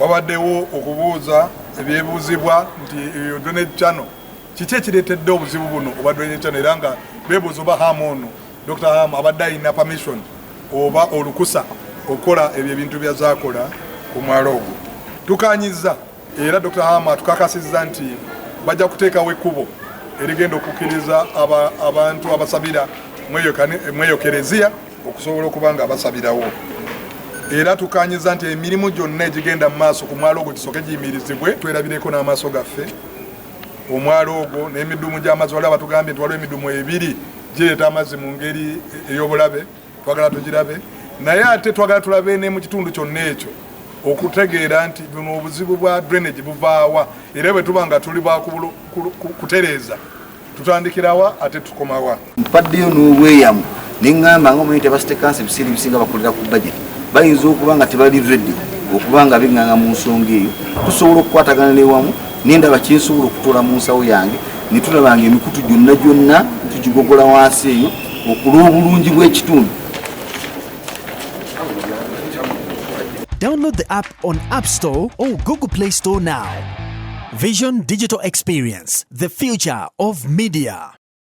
wabaddewo okubuuza ebyebuuzibwa nti drainage channel kiki ekireetedde obuzibu buno oba drainage channel era nga beebuuza oba Hamu ono Dr. Hamu abadde alina permission oba olukusa okukola ebyo ebintu byazaakola ku mwalo ogwo. Tukanyiza era Dr. Hamu atukakasizza nti bajja kuteekawo ekkubo erigenda okukkiriza abantu abasabira mweyo kereziya okusobola okuba nga basabirawo. Era tukanyiza nti emirimu gyonna egigenda mu maaso ku mwalo ogwo gisooke giyimirizibwe. Twerabireko n'amaaso gaffe omwalo ogwo n'emidumu gy'amazzi. Waliwo batugambye nti waliwo emidumu ebiri gireeta amazzi mu ngeri ey'obulabe, twagala tugirabe, naye ate twagala tulabe ne mu kitundu kyonna ekyo okutegeera nti buno obuzibu bwa drainage buvaawa era bwe tuba nga tuli kutereeza tutandikirawa ate tukomawa. Mpaddeyo n'obweyamu neŋŋamba nga omuyite basitekansi ebiseera ebisinga bakolera ku budget bayinza okuba nga tebali ready okuba nga beŋŋanga mu nsonga eyo. Tusobola okukwatagana newamu nendaba kyensobola okutuula mu nsawo yange ne tulaba nga emikutu gyonna tugigogola wansi eyo okulwa obulungi bw'ekitundu. Download the app on App Store or Google Play Store now. Vision Digital Experience, the future of media.